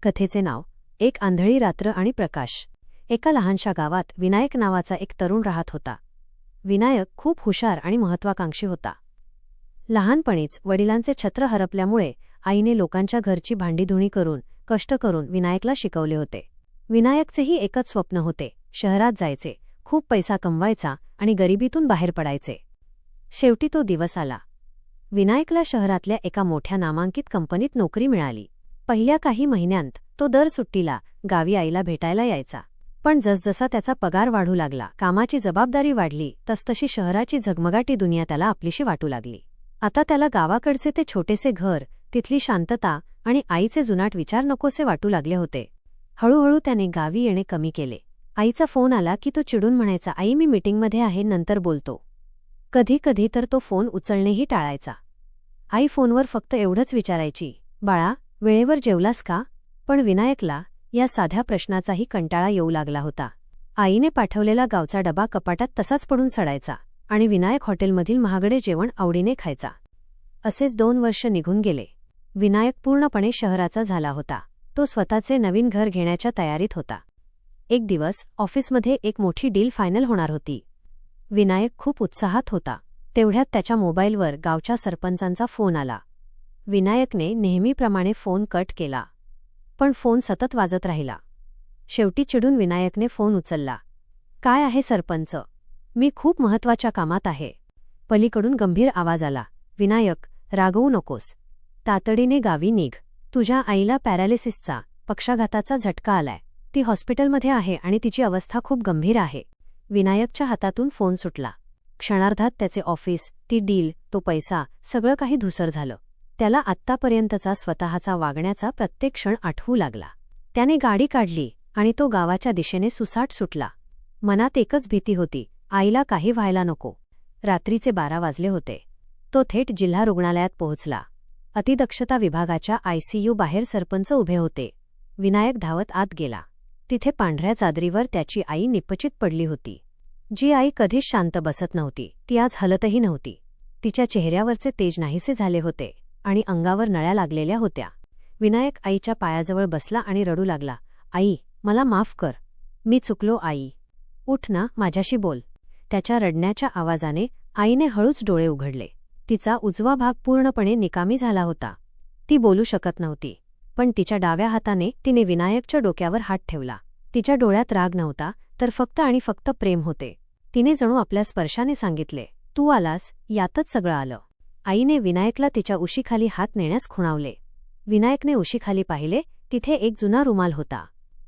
कथेचे नाव एक आंधळी रात्र आणि प्रकाश. एका लहानशा गावात विनायक नावाचा एक तरुण राहत होता. विनायक खूप हुशार आणि महत्वाकांक्षी होता. लहानपणीच वडिलांचे छत्र हरपल्यामुळे आईने लोकांच्या घरची भांडीधुणी करून कष्ट करून विनायकला शिकवले होते. विनायकचेही एकच स्वप्न होते, शहरात जायचे, खूप पैसा कमवायचा आणि गरिबीतून बाहेर पडायचे. शेवटी तो दिवस आला. विनायकला शहरातल्या एका मोठ्या नामांकित कंपनीत नोकरी मिळाली. पहिल्या काही महिन्यांत तो दर सुट्टीला गावी आईला भेटायला यायचा. पण जसजसा त्याचा पगार वाढू लागला, कामाची जबाबदारी वाढली, तसतशी शहराची झगमगाटी दुनिया त्याला आपलीशी वाटू लागली. आता त्याला गावाकडचे ते छोटेसे घर, तिथली शांतता आणि आईचे जुनाट विचार नकोसे वाटू लागले होते. हळूहळू त्याने गावी येणे कमी केले. आईचा फोन आला की तो चिडून म्हणायचा, आई मी मीटिंगमध्ये आहे, नंतर बोलतो. कधी कधी तर तो फोन उचलणेही टाळायचा. आई फोनवर फक्त एवढंच विचारायची, बाळा वेळेवर जेवलास का? पण विनायकला या साध्या प्रश्नाचाही कंटाळा येऊ लागला होता. आईने पाठवलेला गावचा डबा कपाटात तसाच पडून सडायचा आणि विनायक हॉटेलमधील महागडे जेवण आवडीने खायचा. असेच 2 वर्ष निघून गेले. विनायक पूर्णपणे शहराचा झाला होता. तो स्वतःचे नवीन घर घेण्याच्या तयारीत होता. एक दिवस ऑफिसमध्ये एक मोठी डील फायनल होणार होती. विनायक खूप उत्साहात होता. तेवढ्यात त्याच्या मोबाईलवर गावच्या सरपंचांचा फोन आला. विनायकने नेहमीप्रमाणे फोन कट केला, पण फोन सतत वाजत राहिला. शेवटी चिडून विनायकने फोन उचलला. काय आहे सरपंच, मी खूप महत्वाच्या कामात आहे. पलीकडून गंभीर आवाज आला, विनायक रागवू नकोस, तातडीने गावी निघ. तुझ्या आईला पॅरालिसिसचा पक्षाघाताचा झटका आलाय. ती हॉस्पिटलमध्ये आहे आणि तिची अवस्था खूप गंभीर आहे. विनायकच्या हातातून फोन सुटला. क्षणार्धात त्याचे ऑफिस, ती डील, तो पैसा, सगळं काही धुसर झालं. त्याला आत्तापर्यंतचा स्वतःचा वागण्याचा प्रत्येक क्षण आठवू लागला. त्याने गाडी काढली आणि तो गावाच्या दिशेने सुसाट सुटला. मनात एकच भीती होती, आईला काही व्हायला नको. रात्रीचे 12 वाजले होते. तो थेट जिल्हा रुग्णालयात पोहोचला. अतिदक्षता विभागाच्या आयसीयू बाहेर सरपंच उभे होते. विनायक धावत आत गेला. तिथे पांढऱ्या चादरीवर त्याची आई निपचित पडली होती. जी आई कधीच शांत बसत नव्हती, ती आज हलतही नव्हती. तिच्या चेहऱ्यावरचे तेज नाहीसे झाले होते आणि अंगावर नळ्या लागलेल्या होत्या. विनायक आईच्या पायाजवळ बसला आणि रडू लागला, आई मला माफ कर, मी चुकलो आई. उठ ना, माझ्याशी बोल. त्याच्या रडण्याच्या आवाजाने आईने हळूच डोळे उघडले. तिचा उजवा भाग पूर्णपणे निकामी झाला होता. ती बोलू शकत नव्हती, पण तिच्या डाव्या हाताने तिने विनायकच्या डोक्यावर हात ठेवला. तिच्या डोळ्यात राग नव्हता, तर फक्त आणि फक्त प्रेम होते. तिने जणू आपल्या स्पर्शाने सांगितले, तू आलास, यातच सगळं आलं. आईने विनायकला तिच्या उशीखाली हात नेण्यास खुणावले. विनायकने उशीखाली पाहिले, तिथे एक जुना रुमाल होता.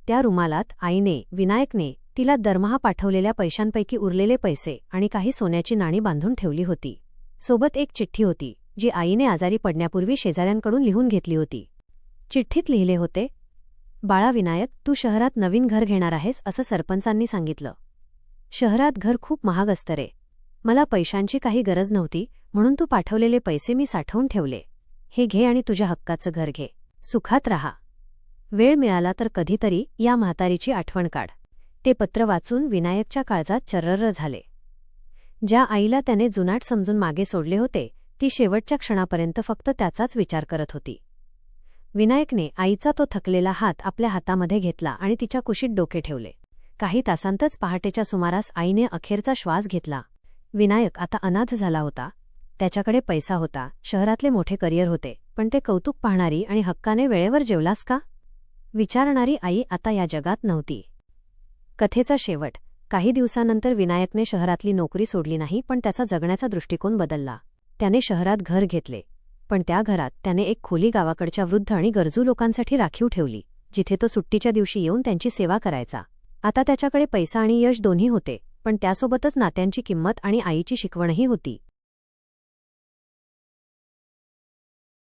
त्या रुमालात आईने, विनायकने तिला दरमहा पाठवलेल्या पैशांपैकी उरलेले पैसे आणि काही सोन्याची नाणी बांधून ठेवली होती. सोबत एक चिठ्ठी होती, जी आईने आजारी पडण्यापूर्वी शेजाऱ्यांकडून लिहून घेतली होती. चिठ्ठीत लिहिले होते, बाळा विनायक, तू शहरात नवीन घर घेणार आहेस असं सरपंचांनी सांगितलं. शहरात घर खूप महाग असतं रे. मला पैशांची काही गरज नव्हती, म्हणून तू पाठवलेले पैसे मी साठवून ठेवले. हे घे आणि तुझ्या हक्काचं घर घे. सुखात राहा. वेळ मिळाला तर कधीतरी या म्हातारीची आठवण काढ. ते पत्र वाचून विनायकच्या काळजात चर्रर्र झाले. ज्या आईला त्याने जुनाट समजून मागे सोडले होते, ती शेवटच्या क्षणापर्यंत फक्त त्याचाच विचार करत होती. विनायकने आईचा तो थकलेला हात आपल्या हातामध्ये घेतला आणि तिच्या कुशीत डोके ठेवले. काही तासांतच पहाटेच्या सुमारास आईने अखेरचा श्वास घेतला. विनायक आता अनाथ झाला होता. त्याच्याकडे पैसा होता, शहरातले मोठे करिअर होते, पण ते कौतुक पाहणारी आणि हक्काने वेळेवर जेवलास का विचारणारी आई आता या जगात नव्हती. कथेचा शेवट. काही दिवसानंतर विनायकने शहरातली नोकरी सोडली नाही, पण त्याचा जगण्याचा दृष्टिकोन बदलला. त्याने शहरात घर घेतले, पण त्या घरात त्याने एक खोली गावाकडच्या वृद्ध आणि गरजू लोकांसाठी राखीव ठेवली, जिथे तो सुट्टीच्या दिवशी येऊन त्यांची सेवा करायचा. आता त्याच्याकडे पैसा आणि यश दोन्ही होते, पण त्यासोबतच नात्यांची किंमत आणि आईची शिकवणही होती.